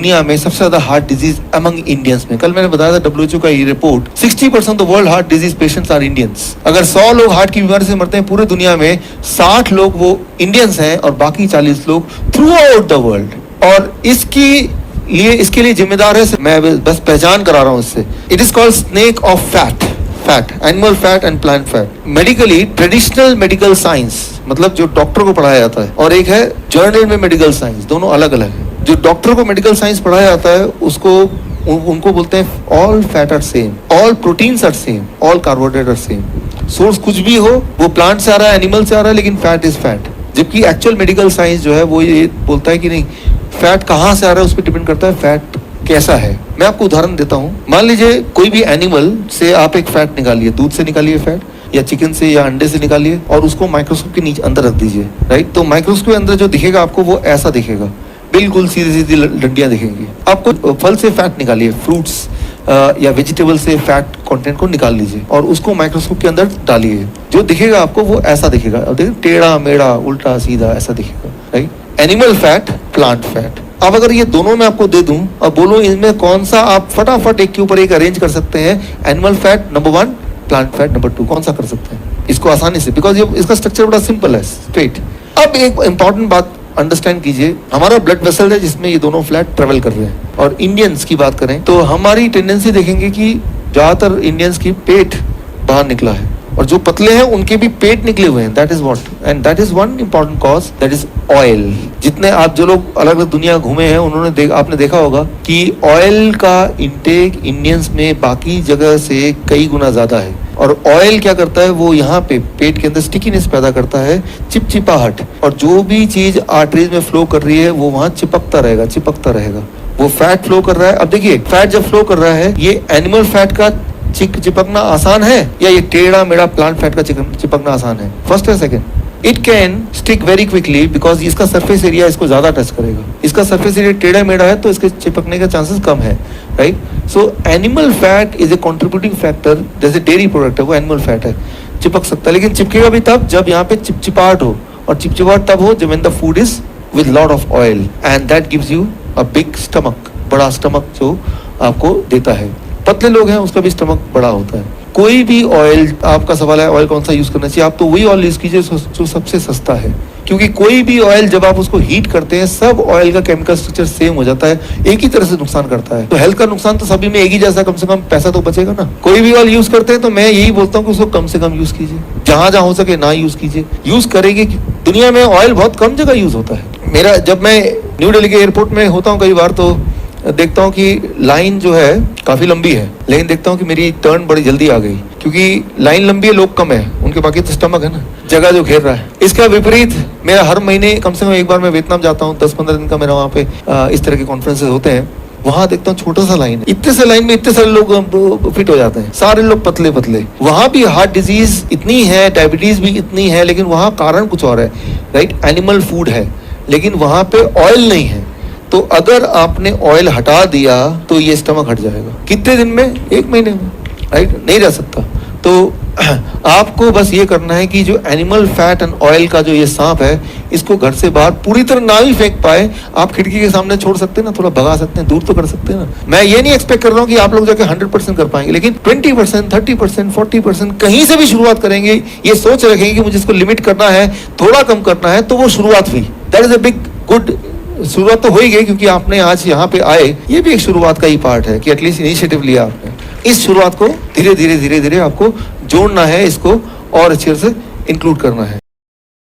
दुनिया में सबसे ज्यादा हार्ट डिजीज अमंग इंडियंस में। कल मैंने बताया था WHO का ये report, 60% of world heart disease patients are Indians. अगर 100 लोग हार्ट की बीमारी से मरते हैं पूरे दुनिया में, 60 लोग वो इंडियंस हैं और बाकी 40 लोग थ्रू आउट द वर्ल्ड। और इसके लिए जिम्मेदार है, मैं बस पहचान करा रहा हूं इससे, it is called snake of fat, animal fat and plant fat. Medically traditional medical science मतलब जो डॉक्टर को पढ़ाया जाता है, और एक है जर्नल में मेडिकल साइंस, दोनों अलग अलग है। जो डॉक्टर को मेडिकल साइंस पढ़ाया जाता है उनको बोलते हैं all fat are same, all proteins are same, all carbohydrate are same. Source कुछ भी हो, वो प्लांट से आ रहा है, एनिमल से आ रहा है, लेकिन फैट इज फैट। जबकि एक्चुअल मेडिकल साइंस जो है वो ये बोलता है कि नहीं, फैट कहाँ से आ रहा है उस पर डिपेंड करता है फैट कैसा है। मैं आपको उदाहरण देता हूँ। मान लीजिए कोई भी एनिमल से आप एक फैट निकालिए, दूध से निकालिए फैट, या चिकन से या अंडे से निकालिए, और उसको माइक्रोस्कोप के नीचे अंदर रख दीजिए, राइट। तो माइक्रोस्कोप के अंदर जो दिखेगा आपको वो ऐसा दिखेगा, बिल्कुल सीधी सीधी डंडियां दिखेंगी। आपको फल से फैट निकालिए, फ्रूट्स या वेजिटेबल से फैट कंटेंट को निकाल लीजिए और उसको माइक्रोस्कोप के अंदर डालिए, जो दिखेगा आपको वो ऐसा दिखेगा। अब देखिए टेढ़ा मेढ़ा उल्टा सीधा ऐसा दिखेगा, right. Animal fat, plant fat. अब अगर ये दोनों मैं आपको दे दूं और बोलूं इनमें कौन सा आप फटाफट एक के ऊपर एक अरेंज कर सकते हैं, animal fat number 1, plant fat number 2, कौन सा कर सकते हैं इसको आसानी से, बिकॉज ये इसका स्ट्रक्चर बड़ा सिंपल है, स्ट्रेट। अब एक इंपॉर्टेंट बात अंडरस्टैंड कीजिए, हमारा ब्लड वेसल है जिसमें ये दोनों फ्लैट ट्रेवल कर रहे हैं। और इंडियंस की बात करें तो हमारी टेंडेंसी देखेंगे कि ज्यादातर इंडियंस की पेट बाहर निकला है, और जो पतले हैं उनके भी पेट निकले हुए हैं। That is what, and that is one important cause, that is oil. जितने आप जो लोग अलग अलग दुनिया घूमे हैं उन्होंने आपने देखा होगा कि ऑयल का इंटेक इंडियंस में बाकी जगह से कई गुना ज्यादा है। और ऑयल क्या करता है, वो यहाँ पे पेट के अंदर स्टिकीनेस पैदा करता है, चिपचिपाहट, और जो भी चीज आर्टरीज में फ्लो कर रही है वो वहां चिपकता रहेगा। वो फैट फ्लो कर रहा है। अब देखिए फैट जब फ्लो कर रहा है, ये एनिमल फैट का चिपकना आसान है या ये टेढ़ा मेढ़ा प्लांट फैट का चिपकना आसान है? फर्स्ट है second? It can stick very quickly because इसका सरफेस एरिया इसको ज्यादा टच करेगा। इसका सरफेस एरिया टेढ़ा मेढ़ा है तो इसके चिपकने के चांसेस कम है, right. So animal fat is a contributing factor. जैसे डेयरी प्रोडक्ट है वो एनिमल फैट है, चिपक सकता है, लेकिन चिपकेगा भी तब जब यहाँ पे चिपचिपाहट हो, और चिपचिपाहट तब हो जब when the food is with lot of oil, and that gives you a big stomach, बड़ा स्टमक जो आपको देता है। पतले लोग हैं उसका भी स्टमक बड़ा होता है। कोई भी ऑयल, आपका सवाल है ऑयल कौन सा यूज करना चाहिए, आप तो वही ऑयल यूज कीजिए जो सबसे सस्ता है, क्योंकि कोई भी ऑयल जब आप उसको हीट करते हैं सब ऑयल का केमिकल स्ट्रक्चर सेम हो जाता है, एक ही तरह से नुकसान करता है। तो हेल्थ का नुकसान तो सभी में एक ही जैसा, कम से कम पैसा तो बचेगा ना। कोई भी ऑयल यूज करते हैं तो मैं यही बोलता हूँ कि उसको कम से कम यूज कीजिए, जहां जहां हो सके ना यूज कीजिए। यूज करेंगे, दुनिया में ऑयल बहुत कम जगह यूज होता है। जब मैं न्यू दिल्ली के एयरपोर्ट में होता हूँ कई बार, तो देखता हूँ कि लाइन जो है काफी लंबी है, लेकिन देखता हूँ कि मेरी टर्न बड़ी जल्दी आ गई, क्योंकि लाइन लंबी है, लोग कम है, उनके बाकी तो स्टमक है ना, जगह जो घेर रहा है। इसका विपरीत मेरा हर महीने कम से कम एक बार मैं वियतनाम जाता हूँ, 10-15 दिन का मेरा वहाँ पे इस तरह के कॉन्फ्रेंसेस होते हैं। वहां देखता हूँ छोटा सा लाइन है, इतने से लाइन में इतने सारे लोग फिट हो जाते हैं, सारे लोग पतले पतले। वहां भी हार्ट डिजीज इतनी है, डायबिटीज भी इतनी है, लेकिन वहां कारण कुछ और है, राइट। एनिमल फूड है लेकिन वहां पे ऑयल नहीं है। तो अगर आपने ऑयल हटा दिया तो ये स्टमक हट जाएगा। कितने दिन में? 1 महीने में, राइट। नहीं रह सकता। तो आपको बस ये करना है कि जो एनिमल फैट एंड ऑयल का जो ये सांप है, इसको घर से बाहर पूरी तरह ना भी फेंक पाए, आप खिड़की के सामने छोड़ सकते हैं ना, थोड़ा भगा सकते हैं, दूर तो कर सकते हैं ना। मैं ये नहीं एक्सपेक्ट कर रहा हूँ कि आप लोग जाके 100% कर पाएंगे, लेकिन 20%, 30%, 40% कहीं से भी शुरुआत करेंगे, ये सोच रखेंगे कि मुझे इसको लिमिट करना है, थोड़ा कम करना है, तो वो शुरुआत हुई। That is a big good शुरुआत तो हो ही गई, क्योंकि आपने आज यहाँ पे आए, ये भी एक शुरुआत का ही पार्ट है कि एटलीस्ट इनिशिएटिव लिया आपने। इस शुरुआत को धीरे धीरे आपको जोड़ना है, इसको और अच्छे से इंक्लूड करना है।